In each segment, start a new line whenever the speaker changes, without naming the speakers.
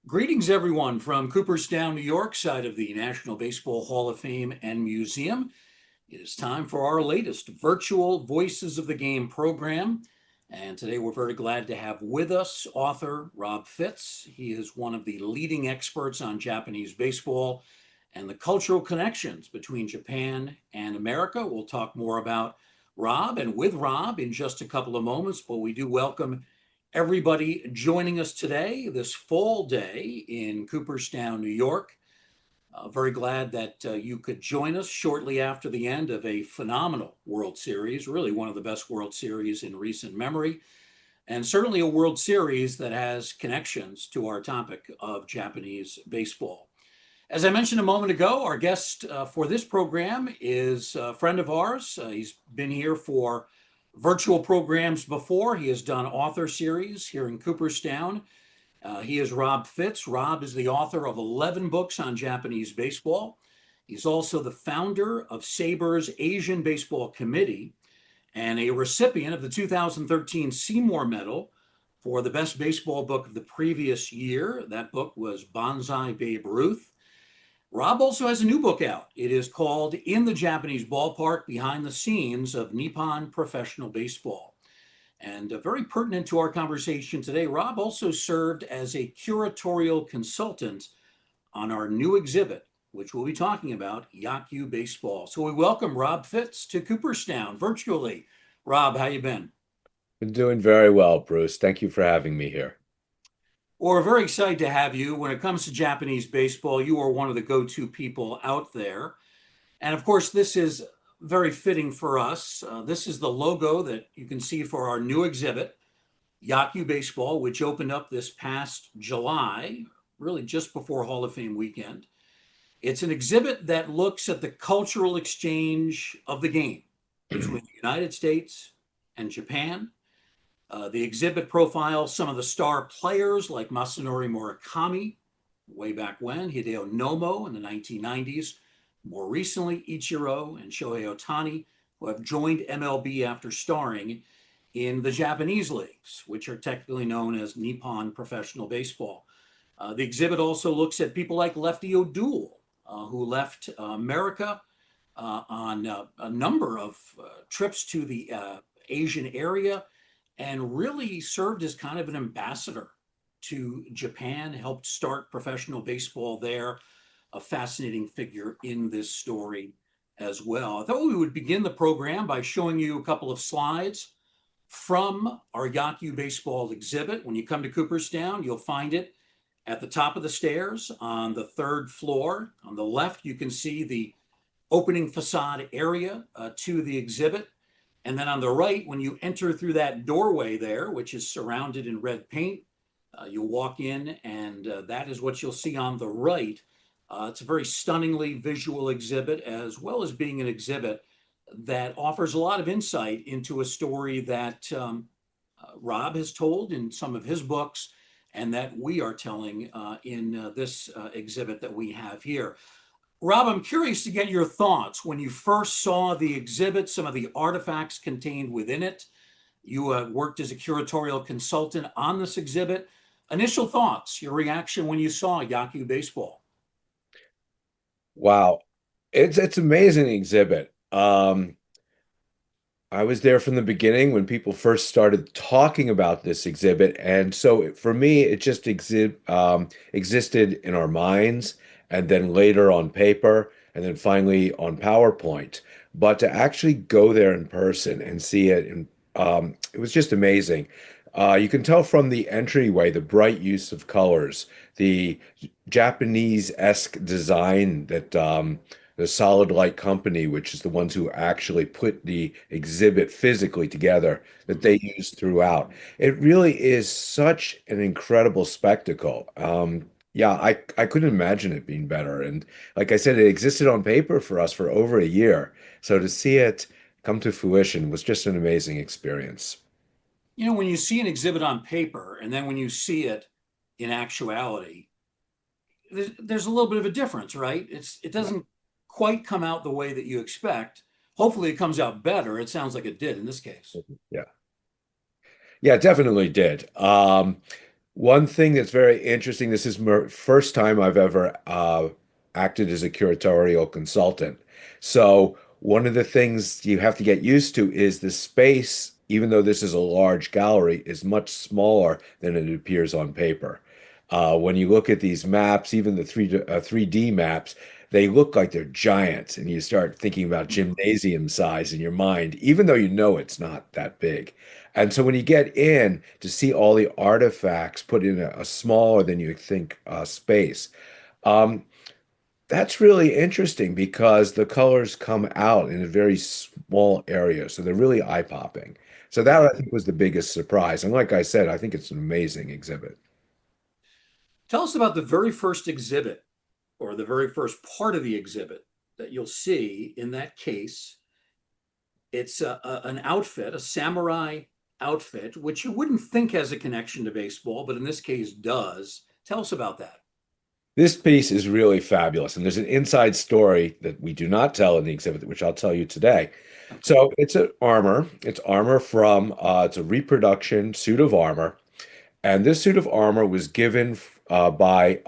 Greetings, everyone, from Cooperstown, New York, side of the National Baseball Hall of Fame and Museum. It is time for our latest virtual Voices of the Game program. And today we're very glad to have with us author Rob Fitz. He is one of the leading experts on Japanese baseball and the cultural connections between Japan and America. We'll talk more about Rob and with Rob in just a couple of moments, but we do welcome everybody joining us today, this fall day in Cooperstown, New York. Very glad that you could join us shortly after the end of a phenomenal World Series, really one of the best World Series in recent memory, and certainly a World Series that has connections to our topic of Japanese baseball. As I mentioned a moment ago, our guest for this program is a friend of ours. He's been here for virtual programs before. He has done author series here in Cooperstown. He is Rob Fitz. Rob is the author of 11 books on Japanese baseball. He's also the founder of SABR's Asian Baseball Committee and a recipient of the 2013 Seymour Medal for the best baseball book of the previous year. That book was Bonsai Babe Ruth. Rob also has a new book out. It is called In the Japanese Ballpark, Behind the Scenes of Nippon Professional Baseball. And very pertinent to our conversation today, Rob also served as a curatorial consultant on our new exhibit, which we'll be talking about, Yakyu Baseball. So we welcome Rob Fitz to Cooperstown virtually. Rob, how you been?
Been doing very well, Bruce. Thank you for having me here.
Well, we're very excited to have you. When it comes to Japanese baseball, you are one of the go-to people out there. And of course, this is very fitting for us. This is the logo that you can see for our new exhibit, Yakyu Baseball, which opened up this past July, really just before Hall of Fame weekend. It's an exhibit that looks at the cultural exchange of the game between the United States and Japan. The exhibit profiles some of the star players like Masanori Murakami, way back when, Hideo Nomo in the 1990s, more recently, Ichiro and Shohei Ohtani, who have joined MLB after starring in the Japanese leagues, which are technically known as Nippon Professional Baseball. The exhibit also looks at people like Lefty O'Doul, who left America on a number of trips to the Asian area and really served as kind of an ambassador to Japan, helped start professional baseball there, a fascinating figure in this story as well. I thought we would begin the program by showing you a couple of slides from our Yakyu baseball exhibit. When you come to Cooperstown, you'll find it at the top of the stairs on the third floor. On the left, you can see the opening facade area to the exhibit. And then on the right, when you enter through that doorway there, which is surrounded in red paint, you'll walk in and that is what you'll see on the right. It's a very stunningly visual exhibit, as well as being an exhibit that offers a lot of insight into a story that Rob has told in some of his books and that we are telling in this exhibit that we have here. Rob, I'm curious to get your thoughts when you first saw the exhibit, some of the artifacts contained within it. You worked as a curatorial consultant on this exhibit. Initial thoughts, your reaction when you saw Yakyu Baseball.
Wow. It's amazing exhibit. I was there from the beginning when people first started talking about this exhibit, and so for me, it just existed in our minds, and then later on paper, and then finally on PowerPoint. But to actually go there in person and see it, and it was just amazing. You can tell from the entryway the bright use of colors, the Japanese-esque design that the Solid Light Company, which is the ones who actually put the exhibit physically together, that they use throughout. It really is such an incredible spectacle. Yeah, I couldn't imagine it being better. And like I said, it existed on paper for us for over a year. So to see it come to fruition was just an amazing experience.
You know, when you see an exhibit on paper and then when you see it in actuality, there's a little bit of a difference, right? It doesn't quite come out the way that you expect. Hopefully, it comes out better. It sounds like it did in this case.
Yeah. Yeah, it definitely did. One thing that's very interesting, this is my first time I've ever acted as a curatorial consultant. So, one of the things you have to get used to is the space, even though this is a large gallery, is much smaller than it appears on paper. When you look at these maps, even the 3D maps, they look like they're giant, and you start thinking about gymnasium size in your mind, even though you know it's not that big. And so when you get in to see all the artifacts put in a smaller than you think space, um, that's really interesting because the colors come out in a very small area. So they're really eye-popping. So that I think was the biggest surprise. And like I said, I think it's an amazing exhibit.
Tell us about the very first exhibit or the very first part of the exhibit that you'll see in that case. It's an outfit, a samurai outfit, which you wouldn't think has a connection to baseball, but in this case does. Tell us about that.
This piece is really fabulous, and there's an inside story that we do not tell in the exhibit, which I'll tell you today.
Okay.
So it's an armor. It's armor from it's a reproduction suit of armor, and this suit of armor was given by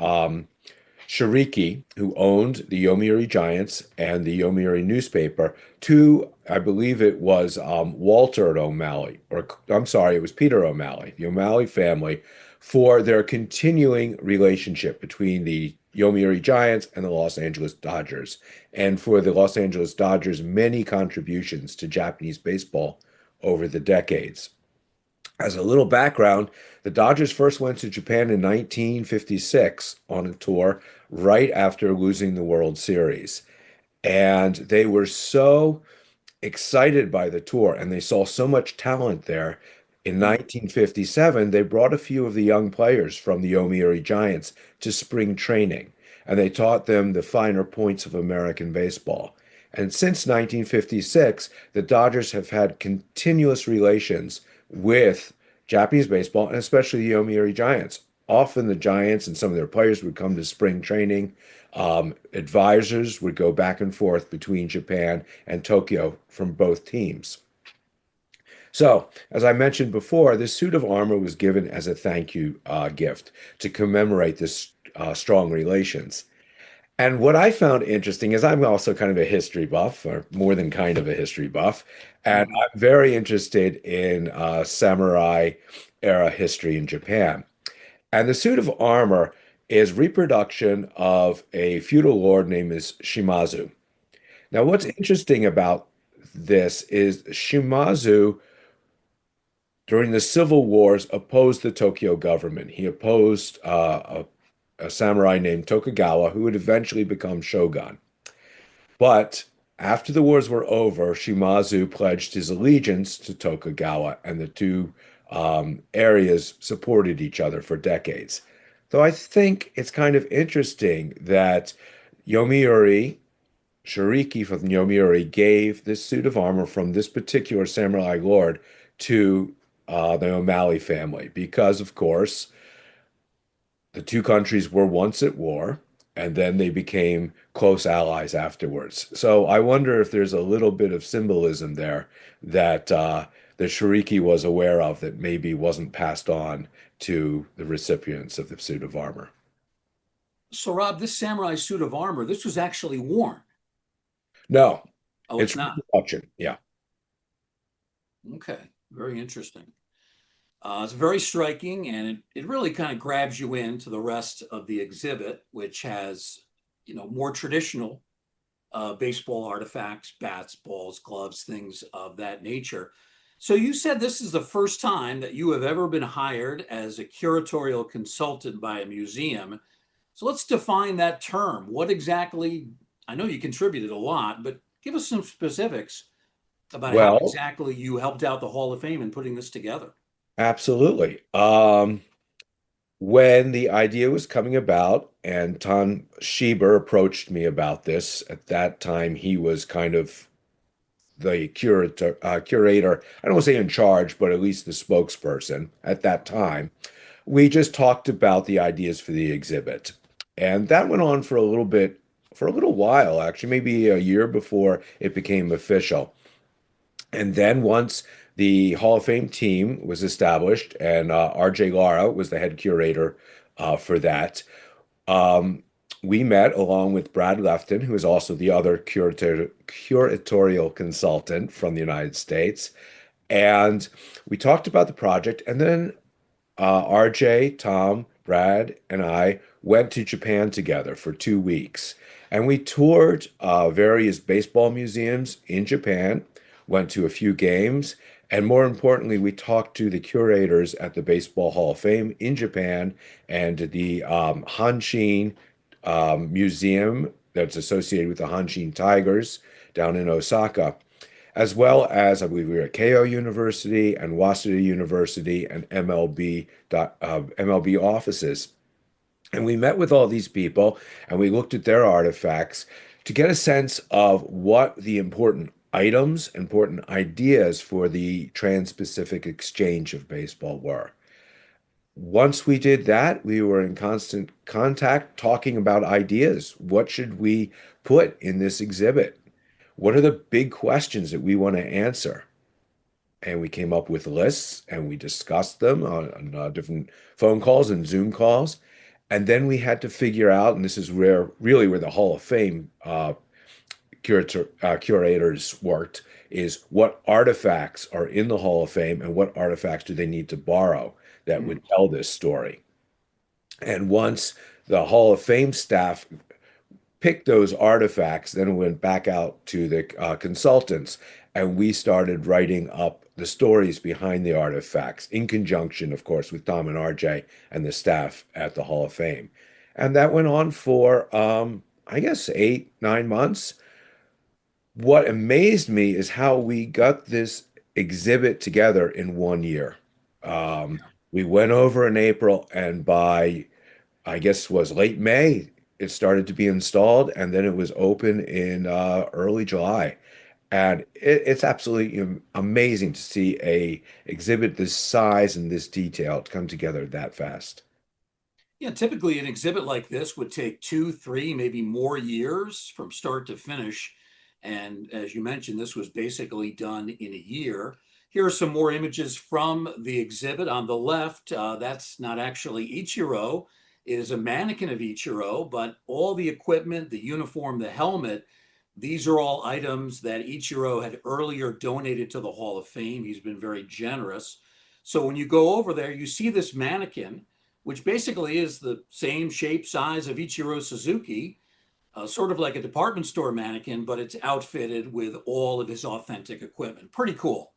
Shiriki, who owned the Yomiuri Giants and the Yomiuri newspaper, to, I believe it was Walter O'Malley, or I'm sorry, it was Peter O'Malley, the O'Malley family, for their continuing relationship between the Yomiuri Giants and the Los Angeles Dodgers, and for the Los Angeles Dodgers' many contributions to Japanese baseball over the decades. As a little background, the Dodgers first went to Japan in 1956 on a tour right after losing the World Series. And they were so excited by the tour and they saw so much talent there. In
Hmm.
1957, they brought a few of the young players from the Yomiuri Giants to spring training, and they taught them the finer points of American baseball. And since 1956, the Dodgers have had continuous relations with Japanese baseball and especially the Yomiuri Giants. Often the Giants and some of their players would come to spring training. Advisors would go back and forth between Japan and Tokyo from both teams. So, as I mentioned before, this suit of armor was given as a thank you gift to commemorate this strong relations. And what I found interesting is I'm also kind of a history buff, or more than kind of a history buff, and
Hmm.
I'm very interested in samurai era history in Japan. And the suit of armor is reproduction of a feudal lord named as Shimazu. Now, what's interesting about this is Shimazu, during the civil wars, opposed the Tokyo government. He opposed a samurai named Tokugawa, who would eventually become shogun. But after the wars were over, Shimazu pledged his allegiance to Tokugawa, and the two areas supported each other for decades. Though I think it's kind of interesting that Yomiuri, Shiriki from Yomiuri, gave this suit of armor from this particular samurai lord to the O'Malley family, because, of course, the two countries were once at war, and then they became close allies afterwards. So I wonder if there's a little bit of symbolism there that the Shiriki was aware of that maybe wasn't passed on to the recipients of the suit of armor.
So, Rob, this samurai suit of armor, this was actually worn.
No,
Oh, it's
it's
not.
reproduction. Yeah.
Okay. Very interesting. It's very striking, and it really kind of grabs you into the rest of the exhibit, which has, more traditional baseball artifacts, bats, balls, gloves, things of that nature. So you said this is the first time that you have ever been hired as a curatorial consultant by a museum. So let's define that term. What exactly, I know you contributed a lot, but give us some specifics about how
Well,
exactly you helped out the Hall of Fame in putting this together.
absolutely. When the idea was coming about, and Tom Schieber approached me about this, at that time he was kind of the curator. I don't want to say in charge, but at least the spokesperson at that time. We just talked about the ideas for the exhibit. And that went on for a little bit, for a little while, actually, maybe a year before it became official. And then once the Hall of Fame team was established, and R.J. Lara was the head curator for that. Um, we met along with Brad Lefton, who is also the other curatorial consultant from the United States. And we talked about the project. And then RJ, Tom, Brad, and I went to Japan together for 2 weeks. And we toured various baseball museums in Japan, went to a few games, and more importantly, we talked to the curators at the Baseball Hall of Fame in Japan and the Hanshin Museum that's associated with the Hanshin Tigers down in Osaka, as well as I believe we were at Keio University and Waseda University and MLB offices. And we met with all these people and we looked at their artifacts to get a sense of what the important items, important ideas for the Trans-Pacific Exchange of baseball were. Once we did that, we were in constant contact talking about ideas. What should we put in this exhibit? What are the big questions that we want to answer? And we came up with lists and we discussed them on different phone calls and Zoom calls. And then we had to figure out, and this is where really where the Hall of Fame curators worked, is what artifacts are in the Hall of Fame and what artifacts do they need to borrow that
Hmm.
would tell this story. And once the Hall of Fame staff picked those artifacts, then went back out to the consultants, and we started writing up the stories behind the artifacts in conjunction, of course, with Tom and RJ and the staff at the Hall of Fame. And that went on for, I guess, 8, 9 months. What amazed me is how we got this exhibit together in 1 year. Um, we went over in April, and by I guess was late May. It started to be installed, and then it was open in early July. And it's absolutely amazing to see a exhibit this size and this detail come together that fast.
Yeah, typically an exhibit like this would take 2, 3, maybe more years from start to finish. And as you mentioned, this was basically done in a year. Here are some more images from the exhibit. On the left, that's not actually Ichiro. It is a mannequin of Ichiro, but all the equipment, the uniform, the helmet, these are all items that Ichiro had earlier donated to the Hall of Fame. He's been very generous. So when you go over there, you see this mannequin, which basically is the same shape, size of Ichiro Suzuki, sort of like a department store mannequin, but it's outfitted with all of his authentic equipment. Pretty cool.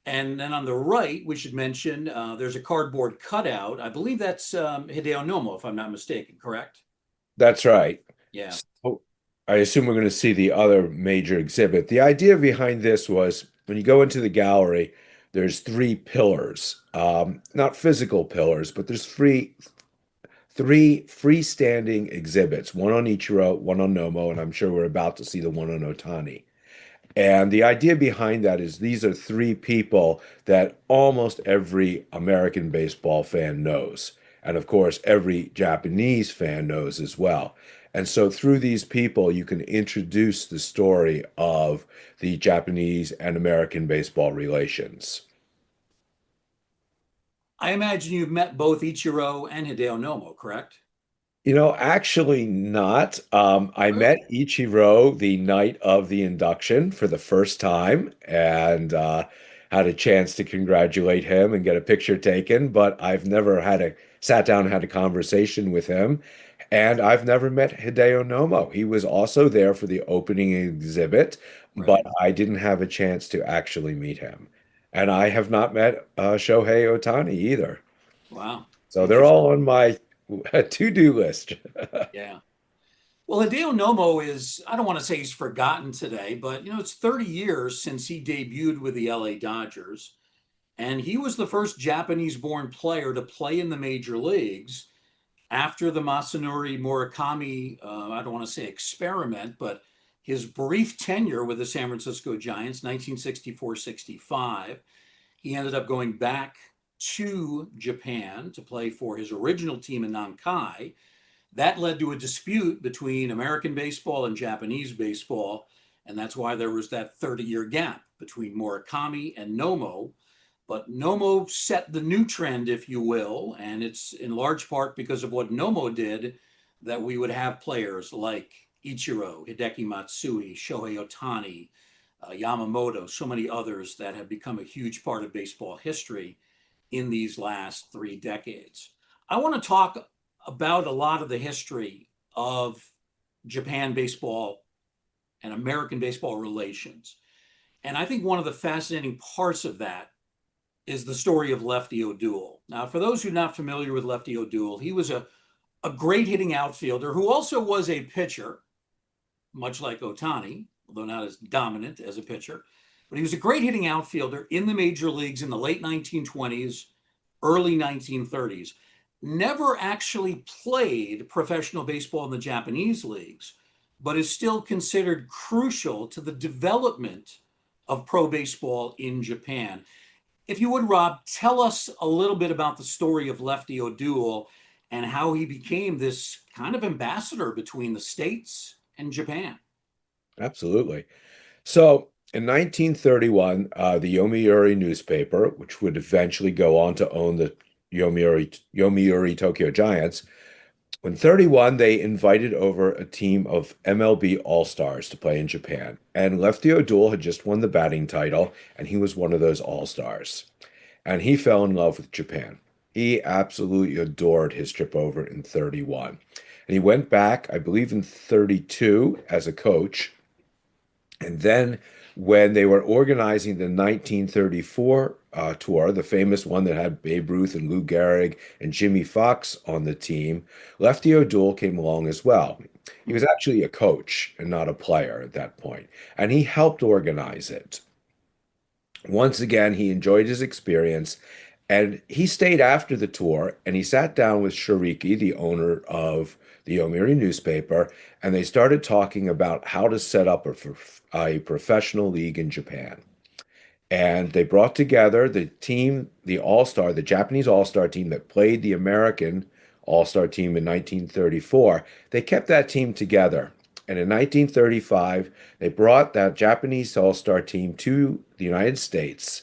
And then on the right, we should mention there's a cardboard cutout. I believe that's Hideo Nomo, if I'm not mistaken, correct?
That's right.
Yeah.
So I assume we're going to see the other major exhibit. The idea behind this was when you go into the gallery, there's three pillars, not physical pillars, but there's three freestanding exhibits, one on Ichiro, one on Nomo, and I'm sure we're about to see the one on Otani. And the idea behind that is these are three people that almost every American baseball fan knows. And of course, every Japanese fan knows as well. And so through these people, you can introduce the story of the Japanese and American baseball relations.
I imagine you've met both Ichiro and Hideo Nomo, correct?
Actually not. I met
Really?
Ichiro the night of the induction for the first time and had a chance to congratulate him and get a picture taken, but I've never had a sat down and had a conversation with him. And I've never met Hideo Nomo. He was also there for the opening exhibit, but
Right.
I didn't have a chance to actually meet him. And I have not met Shohei Ohtani either.
Wow.
So they're
Interesting.
all on my to-do list.
Yeah. Well, Hideo Nomo is, I don't want to say he's forgotten today, but it's 30 years since he debuted with the LA Dodgers. And he was the first Japanese born player to play in the major leagues after the Masanori Murakami, I don't want to say experiment, but his brief tenure with the San Francisco Giants, 1964-65. He ended up going back to Japan to play for his original team in Nankai. That led to a dispute between American baseball and Japanese baseball, and that's why there was that 30-year gap between Murakami and Nomo. But Nomo set the new trend, if you will, and it's in large part because of what Nomo did that we would have players like Ichiro, Hideki Matsui, Shohei Ohtani, Yamamoto, so many others that have become a huge part of baseball history in these last 3 decades. I want to talk about a lot of the history of Japan baseball and American baseball relations. And I think one of the fascinating parts of that is the story of Lefty O'Doul. Now, for those who are not familiar with Lefty O'Doul, he was a great hitting outfielder who also was a pitcher, much like Ohtani, although not as dominant as a pitcher. But he was a great hitting outfielder in the major leagues in the late 1920s, early 1930s. Never actually played professional baseball in the Japanese leagues, but is still considered crucial to the development of pro baseball in Japan. If you would, Rob, tell us a little bit about the story of Lefty O'Doul and how he became this kind of ambassador between the States and Japan.
Absolutely. So in 1931, the Yomiuri newspaper, which would eventually go on to own the Yomiuri Tokyo Giants, in 31, they invited over a team of MLB All-Stars to play in Japan. And Lefty O'Doul had just won the batting title, and he was one of those All-Stars. And he fell in love with Japan. He absolutely adored his trip over in 31. And he went back, I believe, in 32 as a coach. And then when they were organizing the 1934 tour, the famous one that had Babe Ruth and Lou Gehrig and Jimmy Fox on the team, Lefty O'Doul came along as well. He was actually a coach and not a player at that point, and he helped organize it. Once again, he enjoyed his experience, and he stayed after the tour and he sat down with Shiriki, the owner of the Yomiuri newspaper, and they started talking about how to set up a professional league in Japan. And they brought together the team, the All-Star, the Japanese All-Star team that played the American All-Star team in 1934. They kept that team together. And in 1935, they brought that Japanese All-Star team to the United States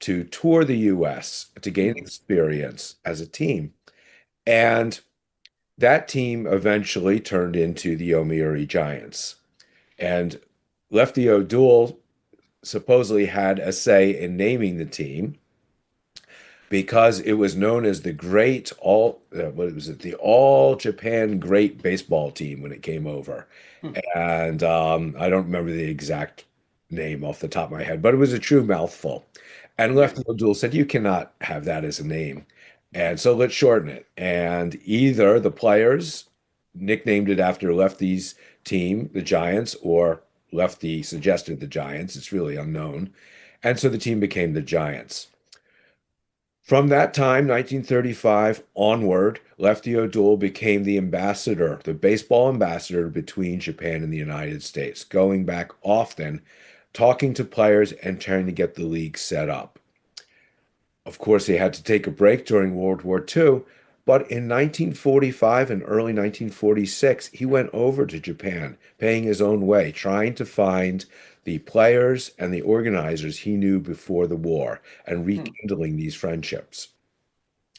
to tour the US to gain
Hmm.
experience as a team. And that team eventually turned into the Yomiuri Giants. And Lefty O'Doul supposedly had a say in naming the team because it was known as the Great All, what was it, the All Japan Great Baseball Team when it came over.
Hmm.
And I don't remember the exact name off the top of my head, but it was a true mouthful. And
Yeah.
Lefty O'Doul said, you cannot have that as a name. And so let's shorten it. And either the players nicknamed it after Lefty's team, the Giants, or Lefty suggested the Giants. It's really unknown. And so the team became the Giants. From that time, 1935 onward, Lefty O'Doul became the ambassador, the baseball ambassador between Japan and the United States, going back often, talking to players and trying to get the league set up. Of course, he had to take a break during World War II, but in 1945 and early 1946, he went over to Japan, paying his own way, trying to find the players and the organizers he knew before the war and
Hmm.
rekindling these friendships.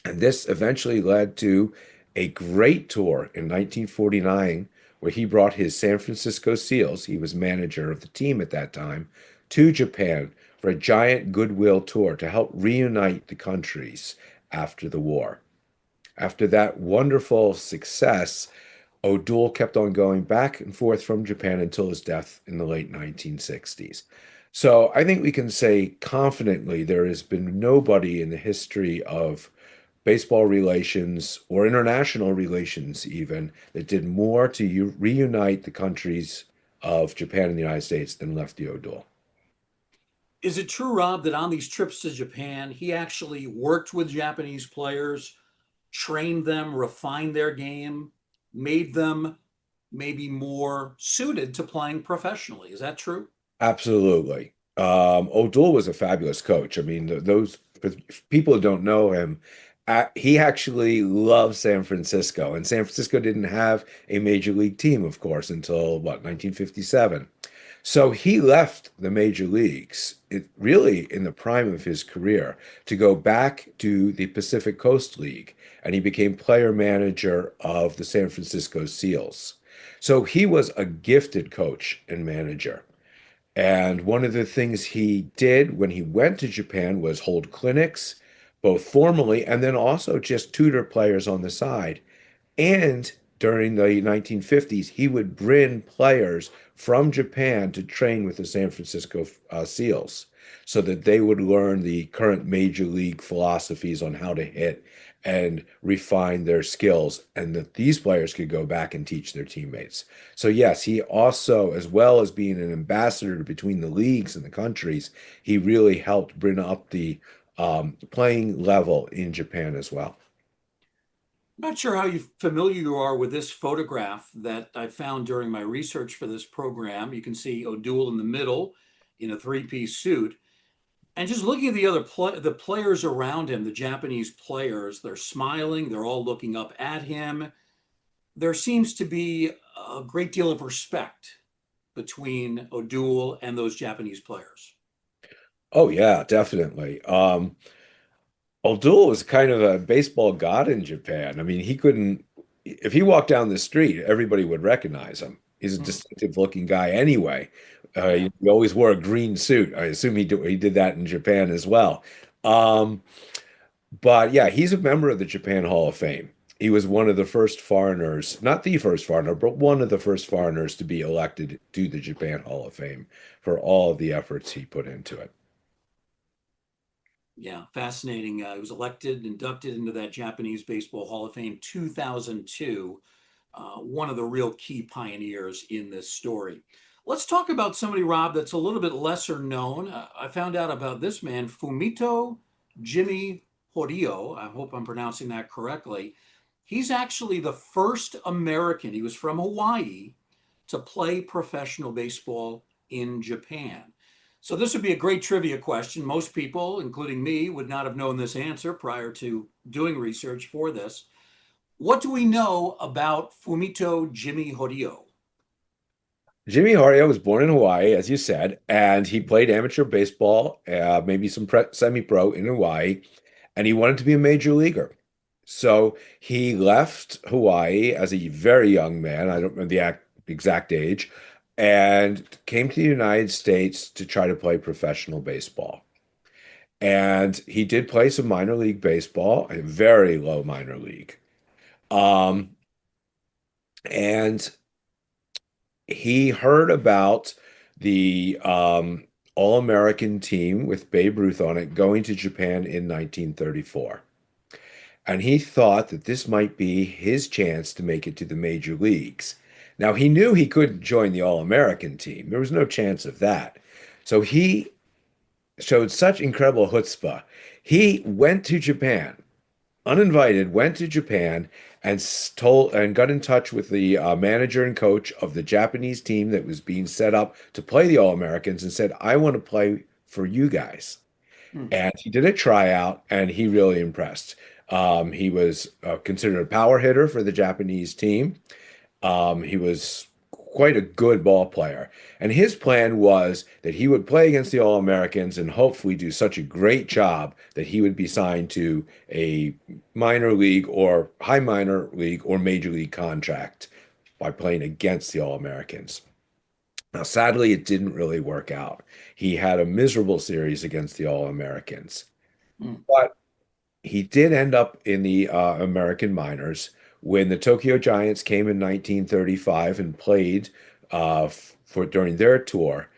And this eventually led to a great tour in 1949, where he brought his San Francisco Seals, he was manager of the team at that time, to Japan for a giant goodwill tour to help reunite the countries after the war. After that wonderful success, O'Doul kept on going back and forth from Japan until his death in the late 1960s. So I think we can say confidently there has been nobody in the history of baseball relations or international relations even that did more to reunite the countries of Japan and the United States than Lefty O'Doul.
Is it true, Rob, that on these trips to Japan, he actually worked with Japanese players, trained them, refined their game, made them maybe more suited to playing professionally? Is that true?
Absolutely. O'Doul was a fabulous coach. I mean, those for people who don't know him, he actually loved San Francisco, and San Francisco didn't have a major league team, of course, until what, 1957. So he left the major leagues, really in the prime of his career, to go back to the Pacific Coast League, and he became player manager of the San Francisco Seals. So he was a gifted coach and manager. And one of the things he did when he went to Japan was hold clinics, both formally and then also just tutor players on the side. And during the 1950s, he would bring players from Japan to train with the San Francisco Seals so that they would learn the current major league philosophies on how to hit and refine their skills, and that these players could go back and teach their teammates. So, yes, he also, as well as being an ambassador between the leagues and the countries, he really helped bring up the playing level in Japan as well.
Not sure how familiar you are with this photograph that I found during my research for this program. You can see O'Doul in the middle in a three-piece suit. And just looking at the players around him, the Japanese players, they're smiling, they're all looking up at him. There seems to be a great deal of respect between O'Doul and those Japanese players.
Oh yeah, definitely. O'Doul was kind of a baseball god in Japan. I mean, he couldn't, if he walked down the street, everybody would recognize him. He's a
Hmm.
distinctive looking guy anyway.
Yeah.
He always wore a green suit. I assume he did that in Japan as well. Um, but yeah, he's a member of the Japan Hall of Fame. He was one of the first foreigners, not the first foreigner, but one of the first foreigners to be elected to the Japan Hall of Fame for all of the efforts he put into it.
Yeah, fascinating. He was inducted into that Japanese Baseball Hall of Fame 2002. One of the real key pioneers in this story. Let's talk about somebody, Rob, that's a little bit lesser known. I found out about this man, Fumito Jimmy Horio. I hope I'm pronouncing that correctly. He's actually the first American, he was from Hawaii, to play professional baseball in Japan. So this would be a great trivia question. Most people, including me, would not have known this answer prior to doing research for this. What do we know about Fumito Jimmy Horio?
Jimmy Haria was born in Hawaii, as you said, and he played amateur baseball, maybe some semi-pro in Hawaii, and he wanted to be a major leaguer. So he left Hawaii as a very young man, I don't remember the exact age, and came to the United States to try to play professional baseball. And he did play some minor league baseball, a very low minor league. Um, and he heard about the All-American team with Babe Ruth on it going to Japan in 1934. And he thought that this might be his chance to make it to the major leagues. Now, he knew he couldn't join the All-American team. There was no chance of that. So he showed such incredible chutzpah. He went to Japan uninvited, went to Japan and told and got in touch with the manager and coach of the Japanese team that was being set up to play the All-Americans and said, "I want to play for you guys."
Hmm.
And he did a tryout, and he really impressed. He was considered a power hitter for the Japanese team. He was quite a good ball player. And his plan was that he would play against the All-Americans and hopefully do such a great job that he would be signed to a minor league or high minor league or major league contract by playing against the All-Americans. Now, sadly, it didn't really work out. He had a miserable series against the All-Americans.
Hmm.
But he did end up in the American minors when the Tokyo Giants came in 1935 and played for during their tour.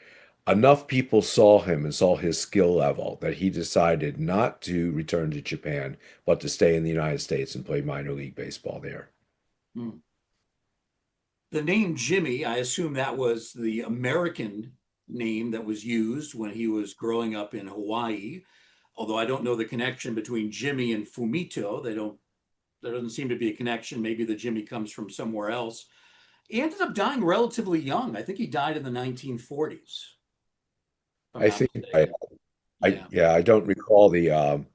Enough people saw him and saw his skill level that he decided not to return to Japan, but to stay in the United States and play minor league baseball there.
Hmm. The name Jimmy, I assume that was the American name that was used when he was growing up in Hawaii. Although I don't know the connection between Jimmy and Fumito. There doesn't seem to be a connection. Maybe the Jimmy comes from somewhere else. He ended up dying relatively young. I think he died in the 1940s, if I'm
I
not
think
mistaken.
I
Yeah.
yeah, I don't recall the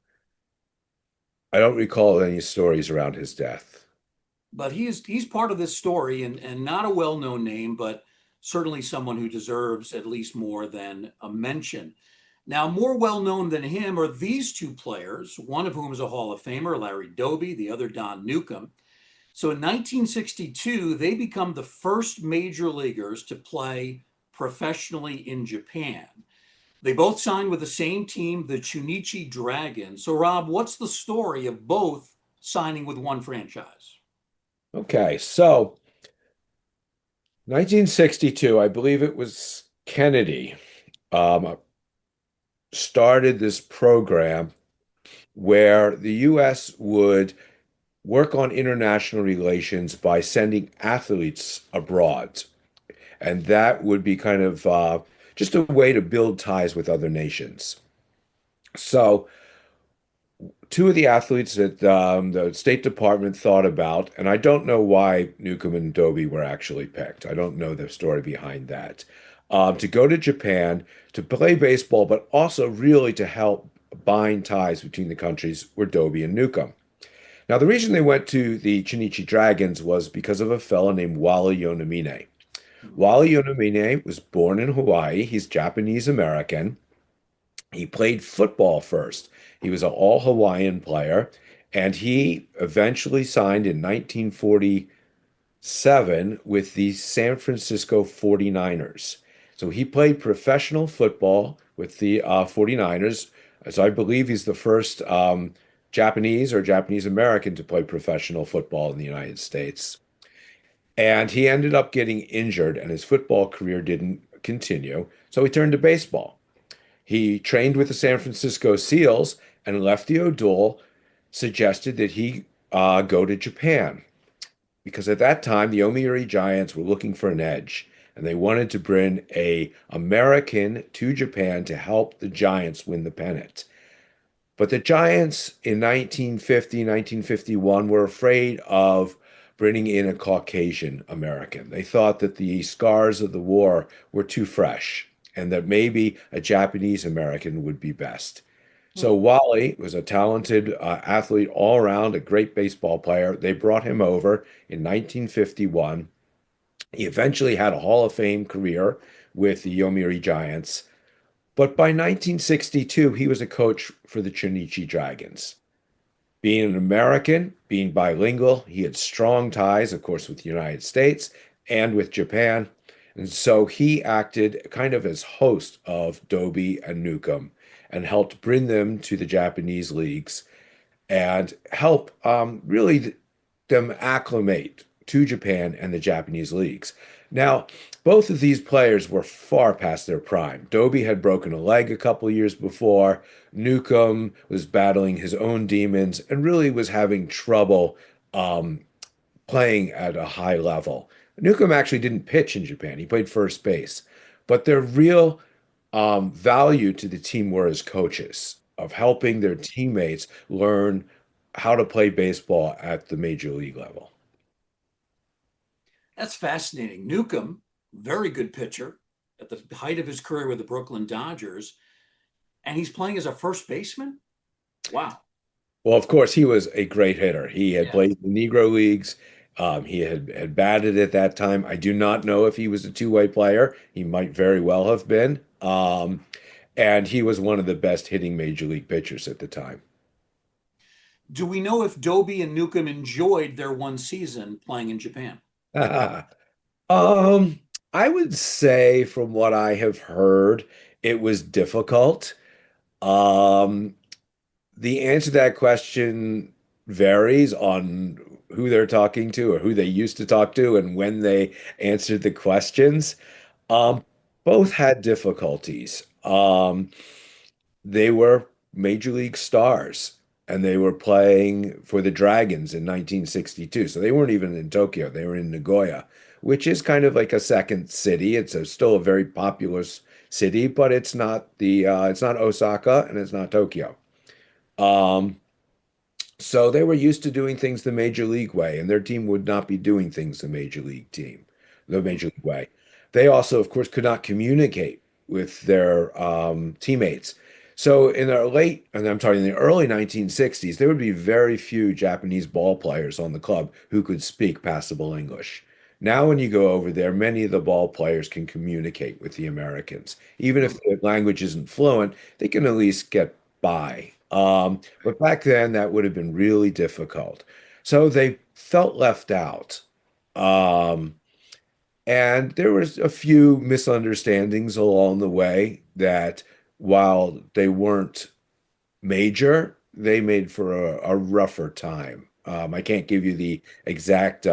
I don't recall any stories around his death.
But he's part of this story and not a well-known name, but certainly someone who deserves at least more than a mention. Now, more well-known than him are these two players, one of whom is a Hall of Famer, Larry Doby, the other Don Newcomb. So in 1962, they become the first major leaguers to play professionally in Japan. They both signed with the same team, the Chunichi Dragons. So, Rob, what's the story of both signing with one franchise?
Okay, so 1962, I believe it was Kennedy, started this program where the U.S. would work on international relations by sending athletes abroad. And that would be kind of just a way to build ties with other nations. So, two of the athletes that the State Department thought about, and I don't know why Newcomb and Dobie were actually picked. I don't know the story behind that. To go to Japan to play baseball, but also really to help bind ties between the countries were Dobie and Newcomb. Now, the reason they went to the Chunichi Dragons was because of a fellow named Wally Yonemine. Wally Yonemine was born in Hawaii. He's Japanese American. He played football first. He was an all Hawaiian player, and he eventually signed in 1947 with the San Francisco 49ers. So he played professional football with the 49ers. So I believe he's the first Japanese or Japanese American to play professional football in the United States. And he ended up getting injured, and his football career didn't continue. So he turned to baseball. He trained with the San Francisco Seals, and Lefty O'Doul suggested that he go to Japan because at that time the Yomiuri Giants were looking for an edge, and they wanted to bring a American to Japan to help the Giants win the pennant. But the Giants in 1950, 1951 were afraid of bringing in a Caucasian American. They thought that the scars of the war were too fresh and that maybe a Japanese American would be best. So
Hmm.
Wally was a talented athlete all around, a great baseball player. They brought him over in 1951. He eventually had a Hall of Fame career with the Yomiuri Giants. But by 1962, he was a coach for the Chunichi Dragons. Being an American, being bilingual, he had strong ties, of course, with the United States and with Japan. And so he acted kind of as host of Doby and Newcomb and helped bring them to the Japanese leagues and help really them acclimate to Japan and the Japanese leagues. Now, both of these players were far past their prime. Doby had broken a leg a couple years before. Newcomb was battling his own demons and really was having trouble um, playing at a high level. Newcomb actually didn't pitch in Japan. He played first base. But their real value to the team were as coaches of helping their teammates learn how to play baseball at the major league level.
That's fascinating. Newcomb, very good pitcher at the height of his career with the Brooklyn Dodgers, and he's playing as a first baseman. Wow.
Well, of course, he was a great hitter. He had
Yeah.
played in the Negro Leagues. He had batted at that time. I do not know if he was a two-way player. He might very well have been. And he was one of the best hitting major league pitchers at the time.
Do we know if Doby and Newcomb enjoyed their one season playing in Japan?
Um, I would say from what I have heard, it was difficult. Um, the answer to that question varies on who they're talking to or who they used to talk to and when they answered the questions. Um, Both had difficulties. They were major league stars and they were playing for the Dragons in 1962. So they weren't even in Tokyo, they were in Nagoya, which is kind of like a second city. Still a very populous city, but it's not Osaka and it's not Tokyo. Um, so they were used to doing things the major league way, and their team would not be doing things the major league way. They also, of course, could not communicate with their teammates. So in the late, and I'm talking in the early 1960s, there would be very few Japanese ball players on the club who could speak passable English. Now, when you go over there, many of the ball players can communicate with the Americans. Even if
Hmm.
the language isn't fluent, they can at least get by. But back then, that would have been really difficult. So they felt left out. Um, and there was a few misunderstandings along the way that while they weren't major, they made for a rougher time. I can't give you the exact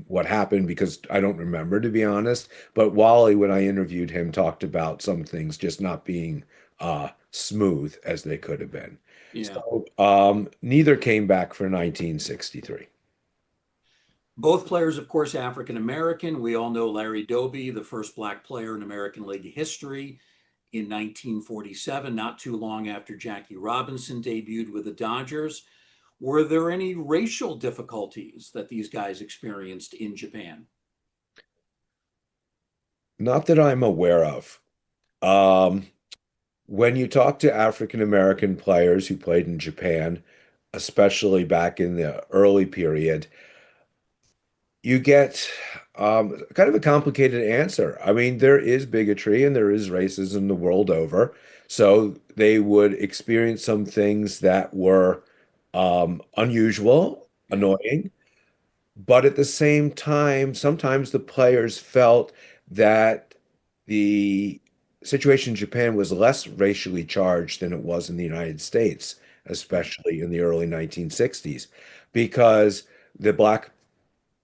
what happened because I don't remember, to be honest. But Wally, when I interviewed him, talked about some things just not being smooth as they could have been.
Yeah.
So neither came back for 1963.
Both players, of course, African American. We all know Larry Doby, the first black player in American League history in 1947, not too long after Jackie Robinson debuted with the Dodgers. Were there any racial difficulties that these guys experienced in Japan?
Not that I'm aware of. Um, when you talk to African American players who played in Japan, especially back in the early period, you get kind of a complicated answer. I mean, there is bigotry and there is racism the world over. So they would experience some things that were unusual,
Yeah.
annoying. But at the same time, sometimes the players felt that the situation in Japan was less racially charged than it was in the United States, especially in the early 1960s, because the black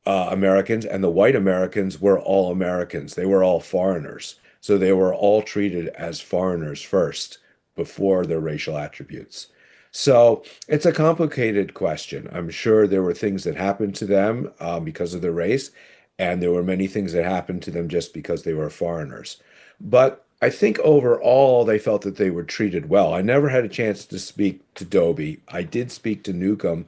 Americans and the white Americans were all Americans. They were all foreigners. So they were all treated as foreigners first before their racial attributes. So it's a complicated question. I'm sure there were things that happened to them because of their race, and there were many things that happened to them just because they were foreigners. But I think overall they felt that they were treated well. I never had a chance to speak to Dobie. I did speak to Newcomb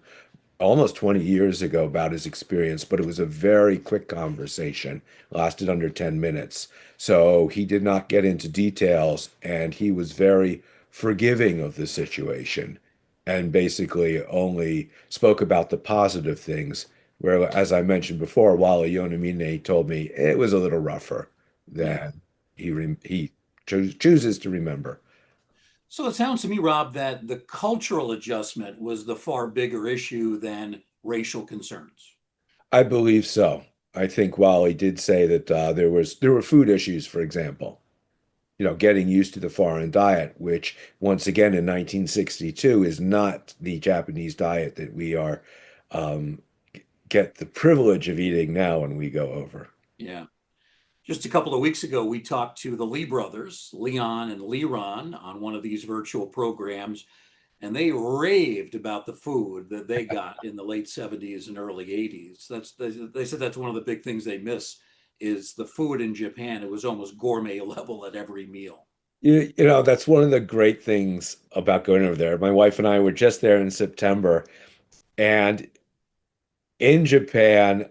almost 20 years ago about his experience, but it was a very quick conversation, lasted under 10 minutes. So he did not get into details and he was very forgiving of the situation and basically only spoke about the positive things. Where, as I mentioned before, Wally Yonamine told me it was a little rougher
Yeah.
than he chooses to remember.
So it sounds to me, Rob, that the cultural adjustment was the far bigger issue than racial concerns.
I believe so. I think Wally did say that there were food issues, for example, getting used to the foreign diet, which once again in 1962 is not the Japanese diet that we are um, get the privilege of eating now when we go over.
Yeah. Just a couple of weeks ago, we talked to the Lee brothers, Leon and Leron, on one of these virtual programs, and they raved about the food that they got in the late 70s and early 80s. They said that's one of the big things they miss is the food in Japan. It was almost gourmet level at every meal.
That's one of the great things about going over there. My wife and I were just there in September, and in Japan,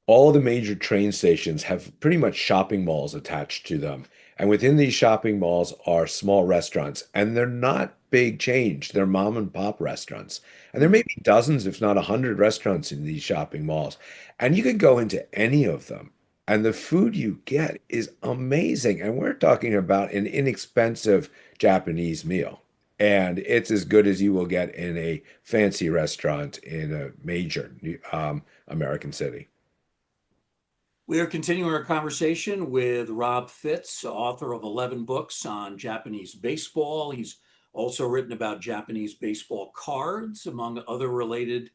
all the major train stations have pretty much shopping malls attached to them. And within these shopping malls are small restaurants, and they're not big change. They're mom and pop restaurants. And there may
Mm.
be dozens, if not 100 restaurants in these shopping malls. And you can go into any of them, and the food you get is amazing. And we're talking about an inexpensive Japanese meal. And it's as good as you will get in a fancy restaurant in a major American city.
We are continuing our conversation with Rob Fitz, author of 11 books on Japanese baseball. He's also written about Japanese baseball cards, among other related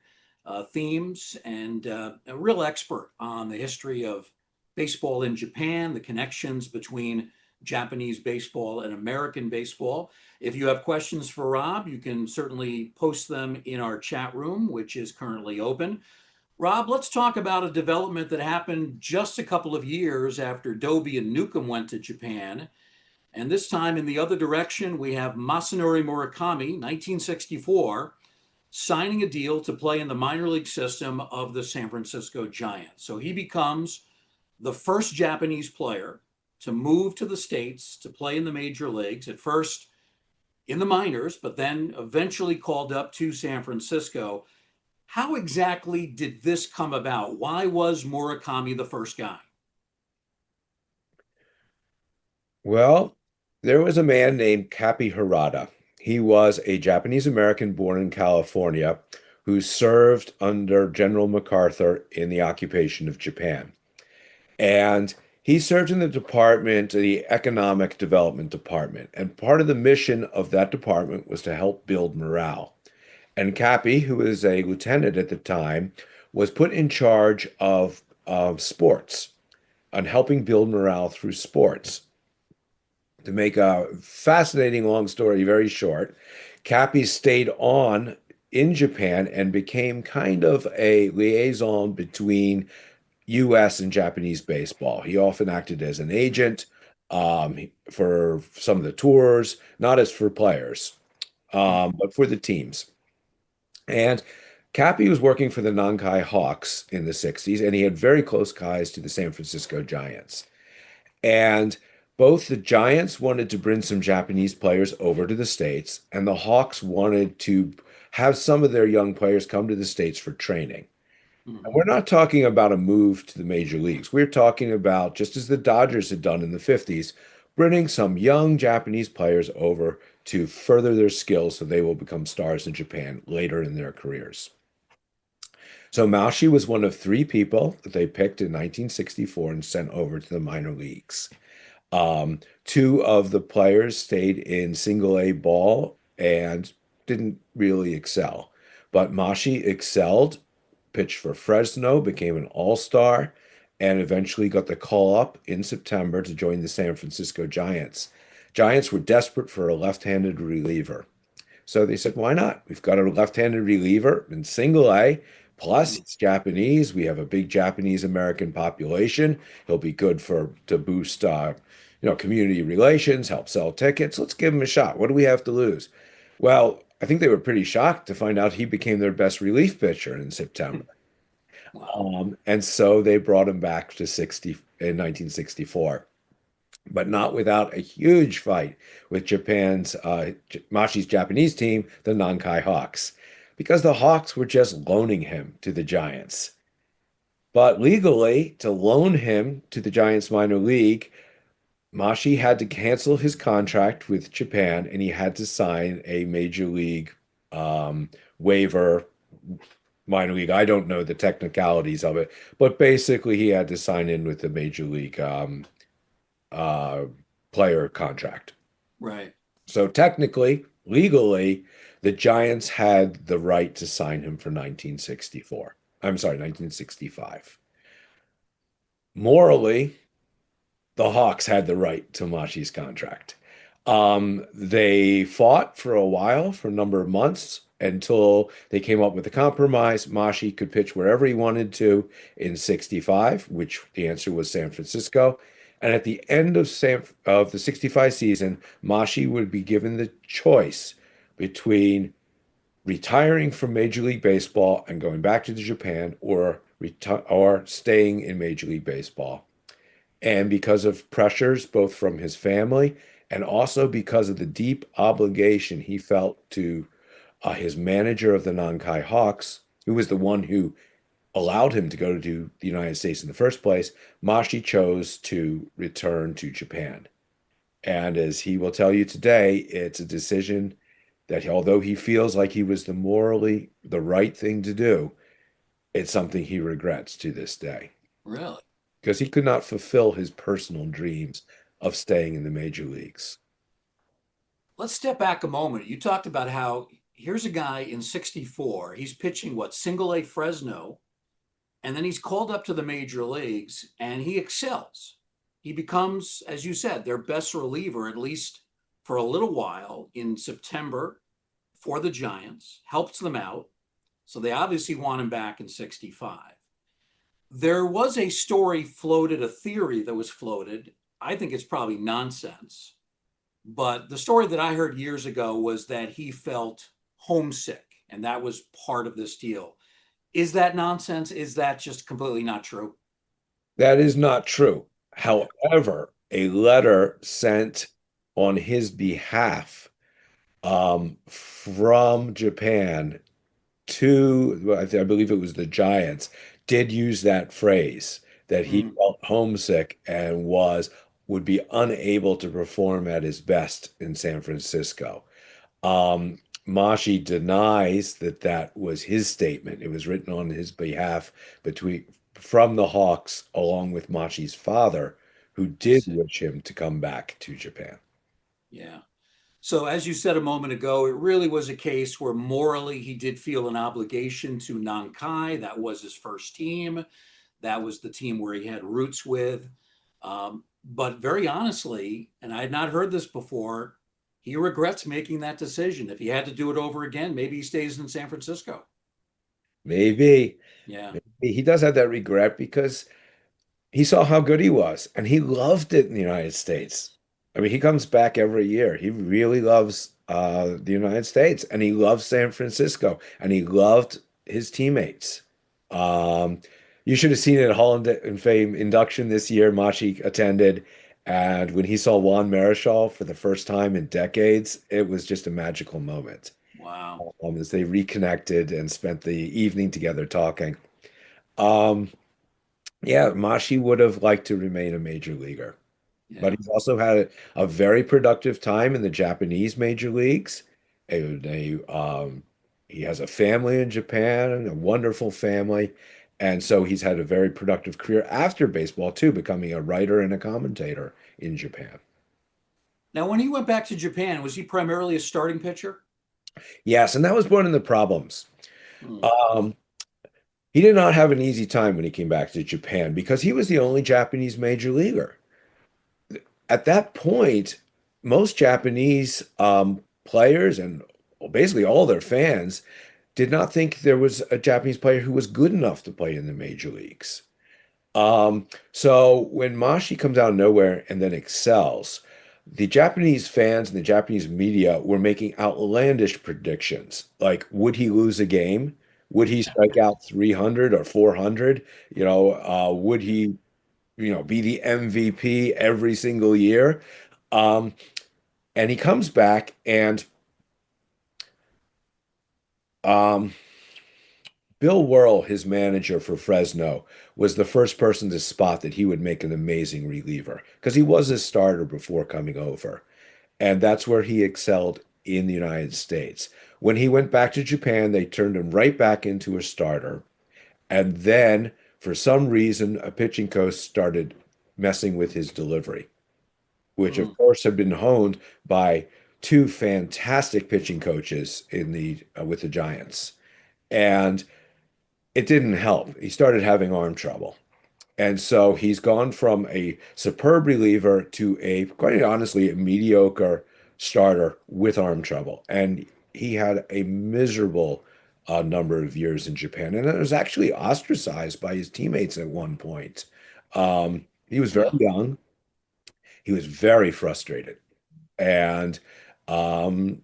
themes, and a real expert on the history of baseball in Japan, the connections between Japanese baseball and American baseball. If you have questions for Rob, you can certainly post them in our chat room, which is currently open. Rob, let's talk about a development that happened just a couple of years after Doby and Newcomb went to Japan. And this time in the other direction, we have Masanori Murakami, 1964, signing a deal to play in the minor league system of the San Francisco Giants. So he becomes the first Japanese player to move to the States to play in the major leagues. At first, in the minors, but then eventually called up to San Francisco. How exactly did this come about? Why was Murakami the first guy?
Well, there was a man named Kapi Harada. He was a Japanese American born in California who served under General MacArthur in the occupation of Japan. And he served in the department, the Economic Development Department. And part of the mission of that department was to help build morale. And Cappy, who was a lieutenant at the time, was put in charge of sports on helping build morale through sports. To make a fascinating long story very short, Cappy stayed on in Japan and became kind of a liaison between U.S. and Japanese baseball. He often acted as an agent for some of the tours, not as for players, but for the teams. And Cappy was working for the Nankai Hawks in the 60s, and he had very close ties to the San Francisco Giants. And both the Giants wanted to bring some Japanese players over to the States, and the Hawks wanted to have some of their young players come to the States for training. And
Mm-hmm.
we're not talking about a move to the major leagues. We're talking about, just as the Dodgers had done in the 50s, bringing some young Japanese players over to further their skills so they will become stars in Japan later in their careers. So Mashi was one of three people that they picked in 1964 and sent over to the minor leagues. Two of the players stayed in single A ball and didn't really excel. But Mashi excelled, pitched for Fresno, became an all-star, and eventually got the call up in September to join the San Francisco Giants. Giants were desperate for a left-handed reliever. So they said, why not? We've got a left-handed reliever in single A. Plus,
Mm-hmm.
it's Japanese. We have a big Japanese American population. He'll be good for to boost, community relations, help sell tickets. Let's give him a shot. What do we have to lose? Well, I think they were pretty shocked to find out he became their best relief pitcher in September.
Wow.
And so they brought him back to 60 in 1964, but not without a huge fight with Japan's Mashi's Japanese team, the Nankai Hawks, because the Hawks were just loaning him to the Giants. But legally, to loan him to the Giants minor league, Mashi had to cancel his contract with Japan and he had to sign a major league waiver, minor league. I don't know the technicalities of it, but basically he had to sign in with the major league uh, player contract.
Right.
So technically, legally, the Giants had the right to sign him for 1964. I'm sorry, 1965. Morally, the Hawks had the right to Mashi's contract. They fought for a while, for a number of months, until they came up with a compromise. Mashi could pitch wherever he wanted to in 65, which the answer was San Francisco. And at the end of the 65 season, Mashi would be given the choice between retiring from Major League Baseball and going back to Japan or staying in Major League Baseball. And because of pressures both from his family and also because of the deep obligation he felt to his manager of the Nankai Hawks, who was the one who allowed him to go to the United States in the first place, Mashi chose to return to Japan. And as he will tell you today, it's a decision that although he feels like he was morally the right thing to do, it's something he regrets to this day
Really?
because he could not fulfill his personal dreams of staying in the major leagues.
Let's step back a moment. You talked about how here's a guy in 64. He's pitching what, single A Fresno, and then he's called up to the major leagues and he excels. He becomes, as you said, their best reliever, at least for a little while in September for the Giants, helps them out. So they obviously want him back in 65. There was a story floated, a theory that was floated. I think it's probably nonsense. But the story that I heard years ago was that he felt homesick, and that was part of this deal. Is that nonsense? Is that just completely not true?
That is not true. However, a letter sent on his behalf from Japan to, well, I believe it was the Giants, did use that phrase that he
Mm,
felt homesick and would be unable to perform at his best in San Francisco. Um, Mashi denies that that was his statement. It was written on his behalf between from the Hawks, along with Mashi's father, who
I
did
see.
wish him to come back to Japan.
Yeah. So, as you said a moment ago, it really was a case where morally he did feel an obligation to Nankai. That was his first team. That was the team where he had roots with. But very honestly, and I had not heard this before, he regrets making that decision. If he had to do it over again, maybe he stays in San Francisco.
Maybe,
Yeah,
maybe he does have that regret because he saw how good he was and he loved it in the United States. I mean, he comes back every year. He really loves the United States and he loves San Francisco and he loved his teammates. Um, you should have seen it at Holland and Fame induction this year. Machi attended, and when he saw Juan Marichal for the first time in decades, it was just a magical moment.
wow.
As they reconnected and spent the evening together talking. Um, yeah, Mashi would have liked to remain a major leaguer, but
Yeah.
he's also had a very productive time in the Japanese major leagues. He has a family in Japan, a wonderful family, and so he's had a very productive career after baseball too, becoming a writer and a commentator in Japan.
Now, when he went back to Japan, was he primarily a starting pitcher?
Yes, and that was one of the problems.
Hmm.
Um, he did not have an easy time when he came back to Japan because he was the only Japanese major leaguer. At that point, most Japanese players and basically all their fans did not think there was a Japanese player who was good enough to play in the major leagues. So when Mashi comes out of nowhere and then excels, the Japanese fans and the Japanese media were making outlandish predictions. Like, would he lose a game? Would he strike out 300 or 400? Would he be the MVP every single year. Um, and he comes back and um, Bill Worrell, his manager for Fresno, was the first person to spot that he would make an amazing reliever because he was a starter before coming over. And that's where he excelled in the United States. When he went back to Japan, they turned him right back into a starter. And then, for some reason, a pitching coach started messing with his delivery, which
Hmm.
of course have been honed by two fantastic pitching coaches in the with the Giants. And it didn't help. He started having arm trouble. And so he's gone from a superb reliever to quite honestly, a mediocre starter with arm trouble. And he had a miserable number of years in Japan. And it was actually ostracized by his teammates at one point. He was very
Yeah.
young. He was very frustrated. And um,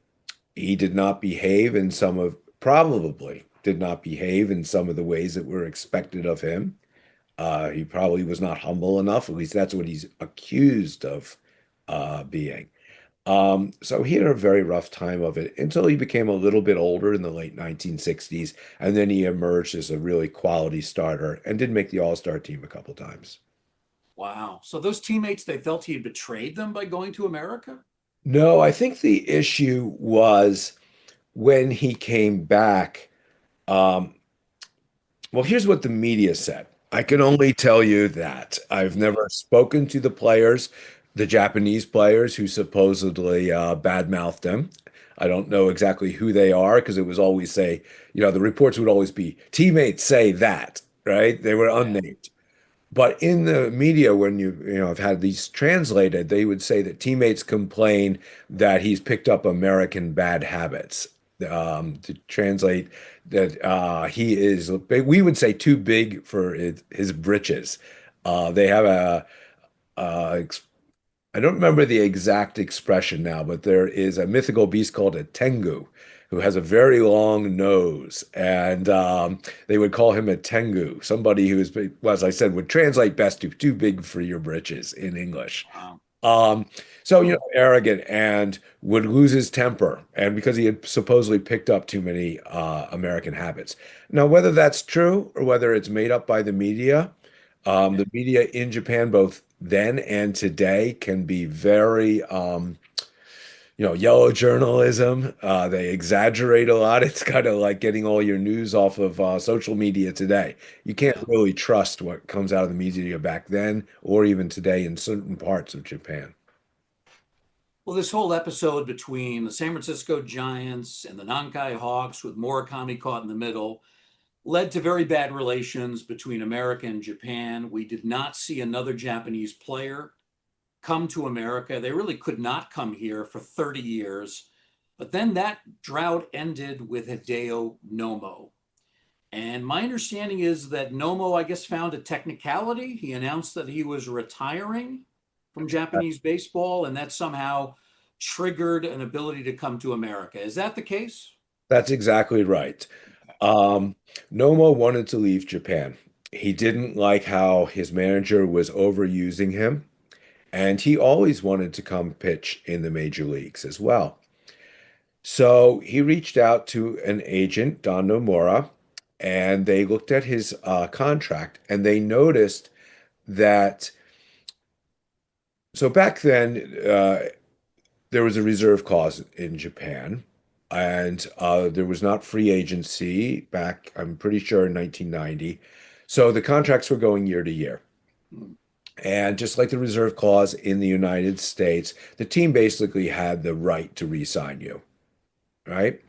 he did not behave in some of, probably did not behave in some of the ways that were expected of him. He probably was not humble enough. At least that's what he's accused of being. So he had a very rough time of it until he became a little bit older in the late 1960s, and then he emerged as a really quality starter and did make the All-Star team a couple times.
Wow. So those teammates, they felt he had betrayed them by going to America?
No, I think the issue was when he came back. Um, Well, here's what the media said. I can only tell you that I've
Yeah.
never spoken to the players, the Japanese players who supposedly badmouthed him. I don't know exactly who they are because it was always say, the reports would always be teammates say that, right? They were
Yeah.
unnamed. But in the media, when have had these translated, they would say that teammates complain that he's picked up American bad habits. To translate that he is, we would say too big for his britches. They have uh, I don't remember the exact expression now, but there is a mythical beast called a tengu who has a very long nose, and they would call him a tengu, somebody who is, well, as I said, would translate best to too big for your britches in English.
Wow.
Um, so,
Oh,
arrogant and would lose his temper, and because he had supposedly picked up too many American habits. Now, whether that's true or whether it's made up by
okay.
the media in Japan, both then and today, can be very, yellow journalism. They exaggerate a lot. It's kind of like getting all your news off of social media today. You can't
Yeah.
really trust what comes out of the media back then or even today in certain parts of Japan.
Well, this whole episode between the San Francisco Giants and the Nankai Hawks, with Murakami caught in the middle, led to very bad relations between America and Japan. We did not see another Japanese player come to America. They really could not come here for 30 years. But then that drought ended with Hideo Nomo. And my understanding is that Nomo, I guess, found a technicality. He announced that he was retiring from Japanese baseball, and that somehow triggered an ability to come to America. Is that the case?
That's exactly right. Um, Nomo wanted to leave Japan. He didn't like how his manager was overusing him, and he always wanted to come pitch in the major leagues as well. So he reached out to an agent, Don Nomura, and they looked at his contract and they noticed that. So back then, there was a reserve clause in Japan, and there was not free agency back, I'm pretty sure, in 1990. So the contracts were going year to year.
Hmm.
And just like the reserve clause in the United States, the team basically had the right to re-sign you, right?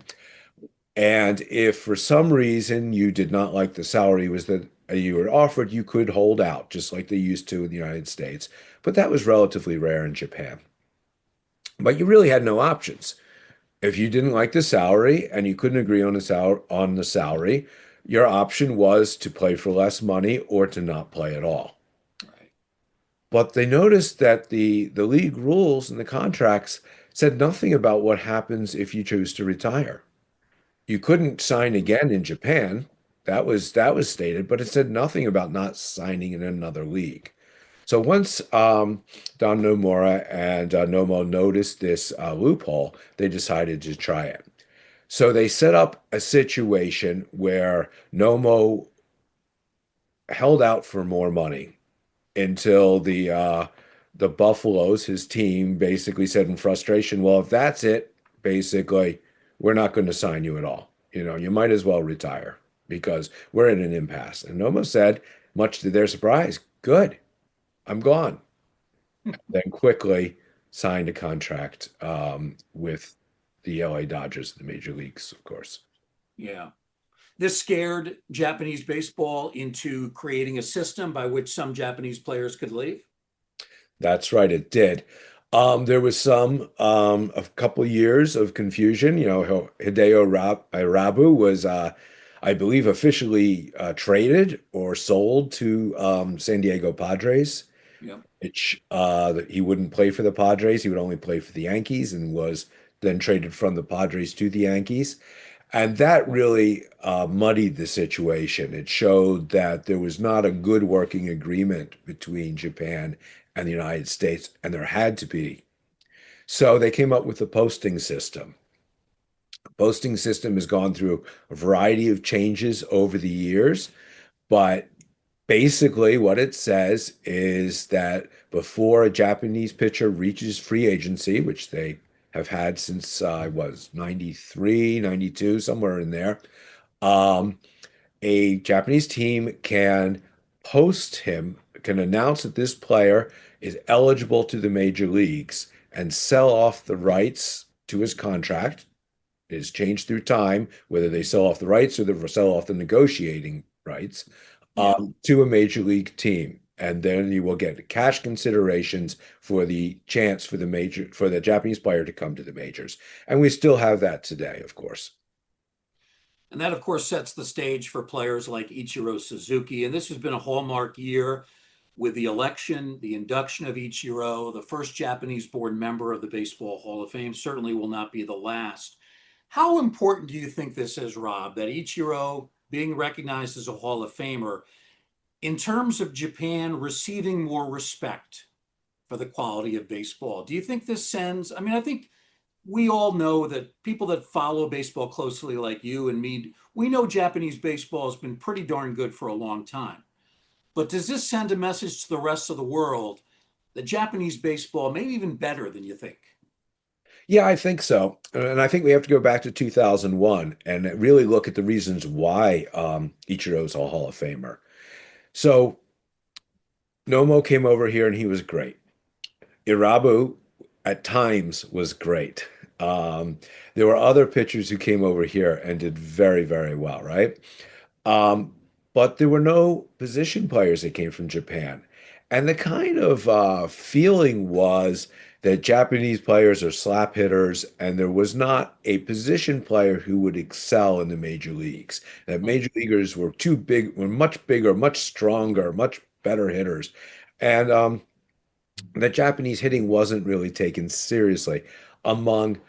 And if for some reason you did not like the salary was that you were offered, you could hold out, just like they used to in the United States. But that was relatively rare in Japan. But you really had no options. If you didn't like the salary and you couldn't agree on the salary, your option was to play for less money or to not play at all.
Right.
But they noticed that the league rules and the contracts said nothing about what happens if you choose to retire. You couldn't sign again in Japan. That was stated, but it said nothing about not signing in another league. So once Don Nomura and Nomo noticed this loophole, they decided to try it. So they set up a situation where Nomo held out for more money until the Buffaloes, his team, basically said in frustration, "Well, if that's it, basically, we're not going to sign you at all. You might as well retire because we're in an impasse." And Nomo said, much to their surprise, "Good, I'm gone." Then quickly signed a contract with the LA Dodgers, the major leagues, of course.
Yeah. This scared Japanese baseball into creating a system by which some Japanese players could leave.
That's right, it did. There was a couple years of confusion. Hideo Irabu was, I believe, officially traded or sold to San Diego Padres,
Yeah.
which he wouldn't play for the Padres. He would only play for the Yankees and was then traded from the Padres to the Yankees. And that really muddied the situation. It showed that there was not a good working agreement between Japan and the United States, and there had to be. So they came up with the posting system. The posting system has gone through a variety of changes over the years, but basically what it says is that before a Japanese pitcher reaches free agency, which they have had since I was 93, 92, somewhere in there, um, a Japanese team can announce that this player is eligible to the major leagues and sell off the rights to his contract. It has changed through time, whether they sell off the rights or they sell off the negotiating rights
Yeah.
to a major league team. And then you will get cash considerations for the chance for the Japanese player to come to the majors. And we still have that today, of course.
And that, of course, sets the stage for players like Ichiro Suzuki. And this has been a hallmark year with the election, the induction of Ichiro, the first Japanese born member of the Baseball Hall of Fame, certainly will not be the last. How important do you think this is, Rob, that Ichiro being recognized as a Hall of Famer in terms of Japan receiving more respect for the quality of baseball. Do you think this sends, I mean, I think we all know that people that follow baseball closely, like you and me, we know Japanese baseball has been pretty darn good for a long time. But does this send a message to the rest of the world that Japanese baseball may be even better than you think?
Yeah, I think so. And I think we have to go back to 2001 and really look at the reasons why Ichiro's a Hall of Famer. So Nomo came over here and he was great. Irabu at times was great. Um, there were other pitchers who came over here and did very, very well, right? Um, but there were no position players that came from Japan. And the kind of feeling was that Japanese players are slap hitters, and there was not a position player who would excel in the major leagues. That major leaguers were too big, were much bigger, much stronger, much better hitters. And that Japanese hitting wasn't really taken seriously among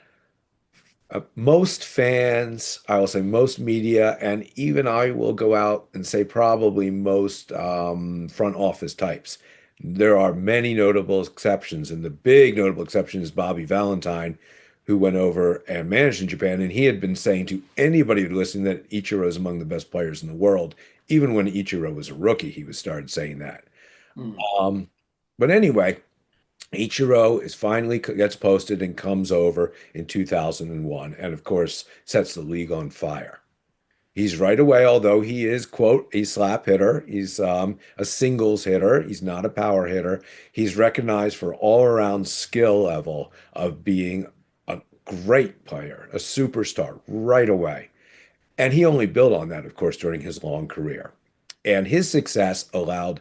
most fans, I will say most media, and even I will go out and say probably most front office types. There are many notable exceptions, and the big notable exception is Bobby Valentine, who went over and managed in Japan, and he had been saying to anybody listening that Ichiro is among the best players in the world. Even when Ichiro was a rookie, he was started saying that.
Hmm.
Um, but anyway, Ichiro is finally gets posted and comes over in 2001, and of course sets the league on fire. He's right away, although he is, quote, a slap hitter. He's a singles hitter. He's not a power hitter. He's recognized for all-around skill level of being a great player, a superstar right away. And he only built on that, of course, during his long career. And his success allowed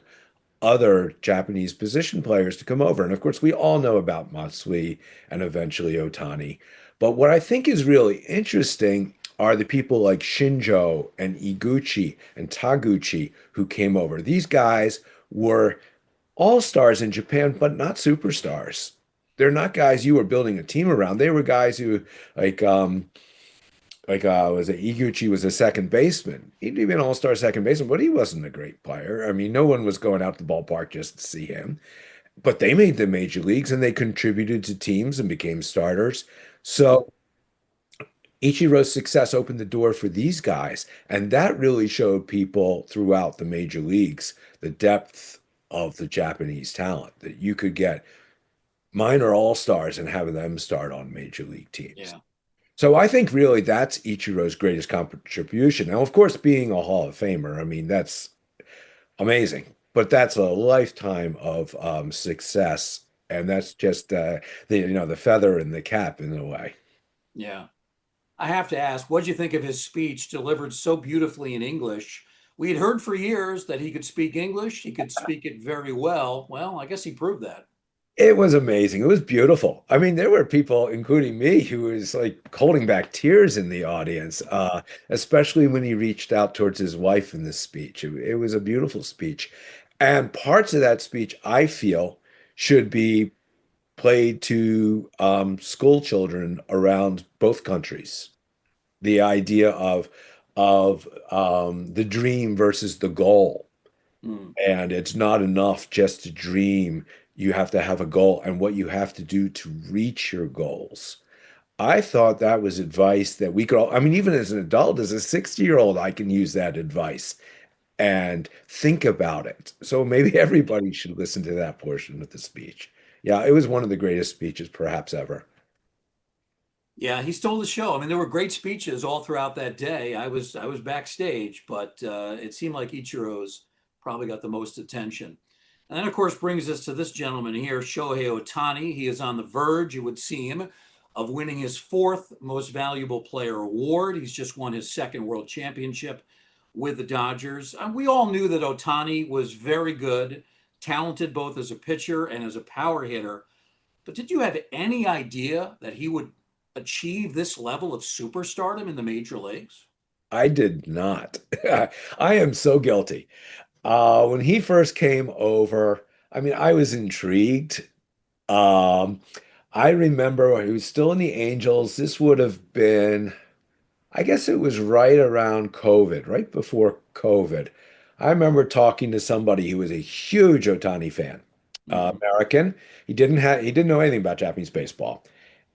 other Japanese position players to come over. And of course, we all know about Matsui and eventually Otani. But what I think is really interesting are the people like Shinjo and Iguchi and Taguchi who came over. These guys were all stars in Japan, but not superstars. They're not guys you were building a team around. They were guys who like was it Iguchi was a second baseman. He'd be an all-star second baseman, but he wasn't a great player. I mean, no one was going out to the ballpark just to see him. But they made the major leagues and they contributed to teams and became starters. So Ichiro's success opened the door for these guys, and that really showed people throughout the major leagues the depth of the Japanese talent that you could get minor all-stars and have them start on major league teams.
Yeah.
So I think really that's Ichiro's greatest contribution. Now, of course, being a Hall of Famer, I mean, that's amazing, but that's a lifetime of success, and that's just the feather in the cap in a way.
Yeah. I have to ask, what did you think of his speech delivered so beautifully in English? We had heard for years that he could speak English, he could speak it very well. Well, I guess he proved that.
It was amazing. It was beautiful. I mean, there were people, including me, who was like holding back tears in the audience, especially when he reached out towards his wife in this speech. It was a beautiful speech. And parts of that speech, I feel, should be played to school children around both countries. The idea of the dream versus the goal.
Hmm.
And it's not enough just to dream. You have to have a goal and what you have to do to reach your goals. I thought that was advice that we could all, I mean, even as an adult, as a 60-year-old, I can use that advice and think about it. So maybe everybody should listen to that portion of the speech. Yeah, it was one of the greatest speeches perhaps ever.
Yeah, he stole the show. I mean, there were great speeches all throughout that day. I was backstage, but it seemed like Ichiro's probably got the most attention. And then, of course, brings us to this gentleman here, Shohei Ohtani. He is on the verge, you would see him, of winning his fourth most valuable player award. He's just won his second world championship with the Dodgers. And we all knew that Ohtani was very good, talented both as a pitcher and as a power hitter. But did you have any idea that he would achieve this level of superstardom in the major leagues?
I did not. I am so guilty. When he first came over, I mean, I was intrigued. Um, I remember he was still in the Angels. This would have been, I guess it was right around COVID, right before COVID. I remember talking to somebody who was a huge Otani fan.
Hmm.
American. He didn't know anything about Japanese baseball.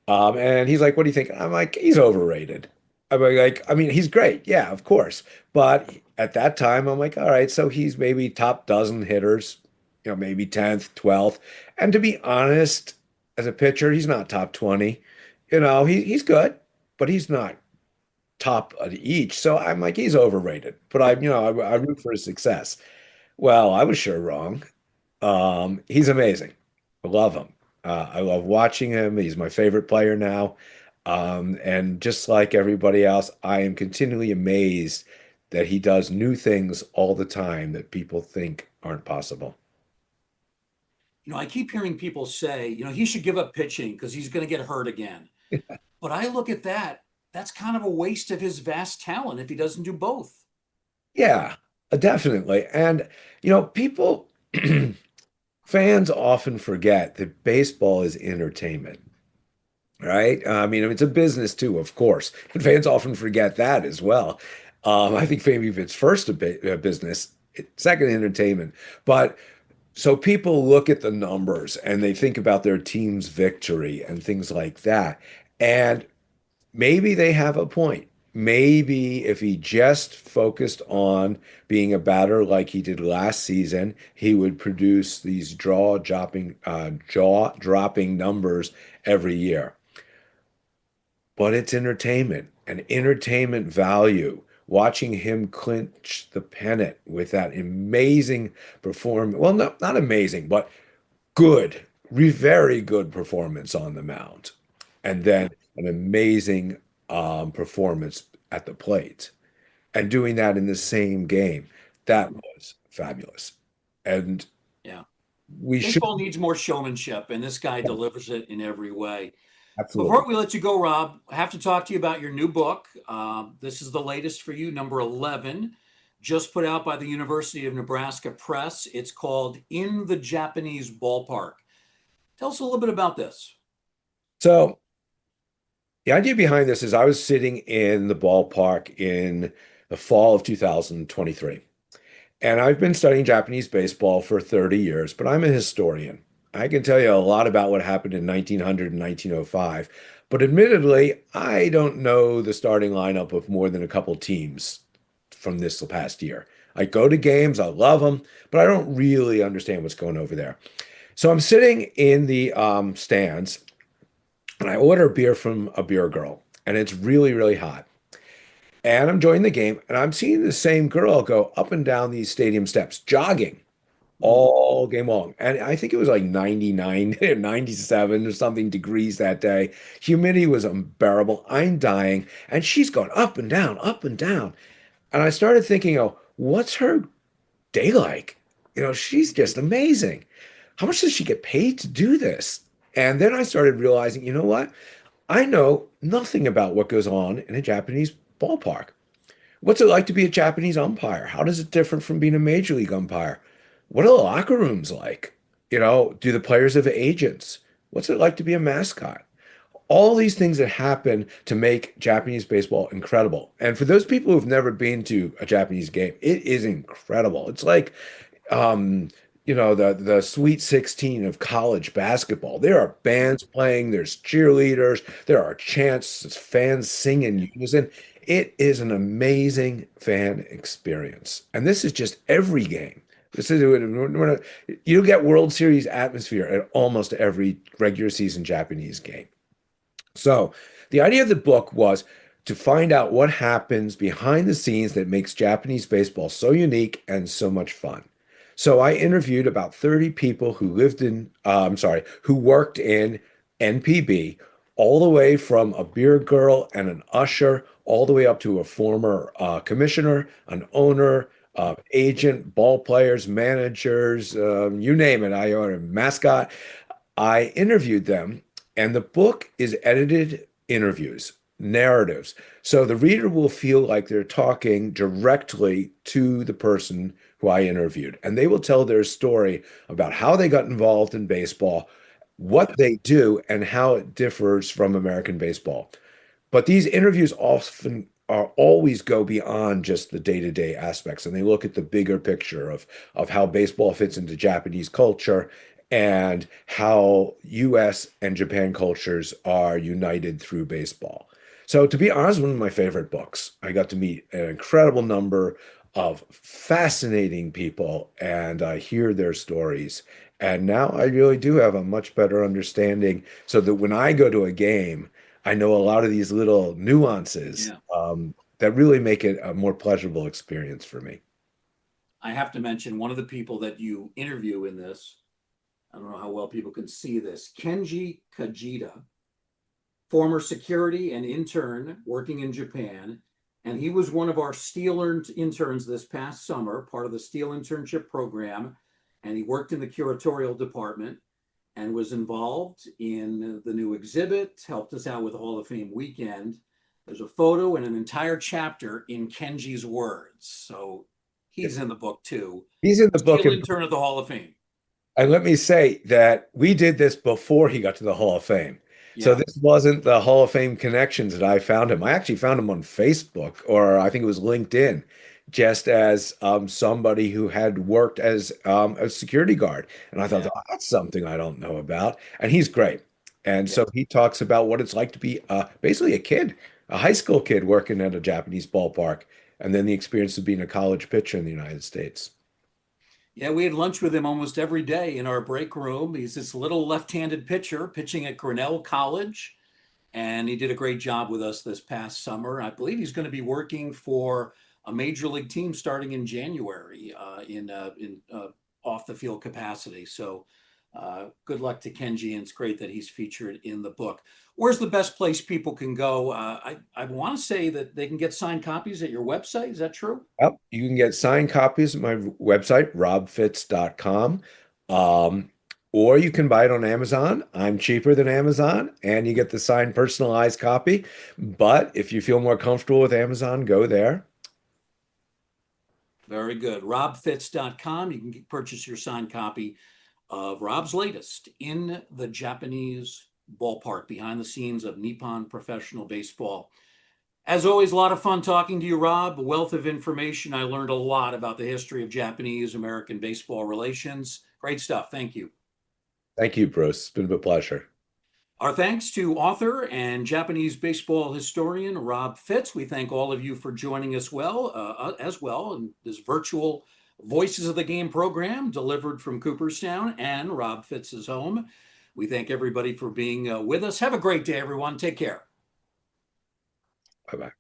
And he's like, "What do you think?" I'm like, "He's overrated." I'm like, I mean, he's great, yeah, of course. But at that time, I'm like, all right, so he's maybe top dozen hitters, maybe 10th, 12th. And to be honest, as a pitcher, he's not top 20. He's good, but he's not top of each. So I'm like, he's overrated. But I root for his success. Well, I was sure wrong. He's amazing. I love him. I love watching him. He's my favorite player now. And just like everybody else, I am continually amazed that he does new things all the time that people think aren't possible.
I keep hearing people say, he should give up pitching because he's going to get hurt again. But I look at that, that's kind of a waste of his vast talent if he doesn't do both.
Yeah, definitely. And, people, fans often forget that baseball is entertainment. Right? I mean, it's a business too, of course. And fans often forget that as well. I think maybe if it's first a business, second entertainment. But so people look at the numbers and they think about their team's victory and things like that. And maybe they have a point. Maybe if he just focused on being a batter like he did last season, he would produce these jaw-dropping numbers every year. But it's entertainment and entertainment value. Watching him clinch the pennant with that amazing performance. Well, no, not amazing, but good, very good performance on the mound. And
Yeah.
then an amazing performance at the plate. And doing that in the same game. That was fabulous. And
Yeah.
we should,
Baseball needs more showmanship, and this guy delivers it in every way.
absolutely.
Before we let you go, Rob, I have to talk to you about your new book. This is the latest for you, number 11, just put out by the University of Nebraska Press. It's called In the Japanese Ballpark. Tell us a little bit about this.
So the idea behind this is I was sitting in the ballpark in the fall of 2023. And I've been studying Japanese baseball for 30 years, but I'm a historian. I can tell you a lot about what happened in 1900 and 1905, but admittedly, I don't know the starting lineup of more than a couple teams from this past year. I go to games, I love them, but I don't really understand what's going over there. So I'm sitting in the stands and I order a beer from a beer girl, and it's really, really hot. And I'm joining the game, and I'm seeing the same girl go up and down these stadium steps, jogging
Mm.
all game long. And I think it was like 99 or 97 or something degrees that day. Humidity was unbearable. I'm dying. And she's going up and down, up and down. And I started thinking, oh, what's her day like? She's just amazing. How much does she get paid to do this? And then I started realizing, you know what? I know nothing about what goes on in a Japanese ballpark. What's it like to be a Japanese umpire? How does it differ from being a major league umpire? What are the locker rooms like? Do the players have agents? What's it like to be a mascot? All these things that happen to make Japanese baseball incredible. And for those people who've never been to a Japanese game, it is incredible. It's like um, the Sweet 16 of college basketball. There are bands playing, there's cheerleaders, there are chants, fans sing in unison. It is an amazing fan experience. And this is just every game. This is you get World Series atmosphere at almost every regular season Japanese game. So, the idea of the book was to find out what happens behind the scenes that makes Japanese baseball so unique and so much fun. So, I interviewed about 30 people who who worked in NPB, all the way from a beer girl and an usher, all the way up to a former commissioner, an owner, agent, ball players, managers, you name it. I or a mascot. I interviewed them, and the book is edited interviews, narratives. So the reader will feel like they're talking directly to the person who I interviewed, and they will tell their story about how they got involved in baseball, what they do, and how it differs from American baseball. But these interviews often are always go beyond just the day-to-day aspects, and they look at the bigger picture of how baseball fits into Japanese culture and how US and Japan cultures are united through baseball. So, to be honest, one of my favorite books. I got to meet an incredible number of fascinating people and hear their stories. And now I really do have a much better understanding so that when I go to a game, I know a lot of these little nuances
Yeah.
that really make it a more pleasurable experience for me.
I have to mention one of the people that you interview in this. I don't know how well people can see this. Kenji Kajita, former security and intern working in Japan. And he was one of our Steel interns this past summer, part of the Steel internship program. And he worked in the curatorial department and was involved in the new exhibit, helped us out with the Hall of Fame weekend. There's a photo and an entire chapter in Kenji's words. So he's in the book too.
He's in the book,
Steel
and
intern at the Hall of Fame.
let me say that we did this before he got to the Hall of Fame. So
Yeah,
this wasn't the Hall of Fame connections that I found him. I actually found him on Facebook, or I think it was LinkedIn, just as somebody who had worked as a security guard. And I thought,
yeah,
oh, that's something I don't know about. And he's great. And
yeah.
so he talks about what it's like to be basically a kid, a high school kid working at a Japanese ballpark, and then the experience of being a college pitcher in the United States.
Yeah, we had lunch with him almost every day in our break room. He's this little left-handed pitcher pitching at Grinnell College, and he did a great job with us this past summer. I believe he's going to be working for a major league team starting in January in off the field capacity. So good luck to Kenji, and it's great that he's featured in the book. Where's the best place people can go? I want to say that they can get signed copies at your website. Is that true?
Yep. You can get signed copies at my website, robfitz.com. Um, or you can buy it on Amazon. I'm cheaper than Amazon, and you get the signed personalized copy. But if you feel more comfortable with Amazon, go there.
Very good. Robfitz.com. You can purchase your signed copy of Rob's latest In the Japanese Ballpark, behind the scenes of Nippon professional baseball. As always, a lot of fun talking to you, Rob. A wealth of information. I learned a lot about the history of Japanese American baseball relations. Great stuff. Thank you.
Thank you, Bruce. It's been a pleasure.
Our thanks to author and Japanese baseball historian Rob Fitz. We thank all of you for joining us as well in this virtual Voices of the Game program delivered from Cooperstown and Rob Fitz's home. We thank everybody for being with us. Have a great day, everyone. Take care.
Bye bye.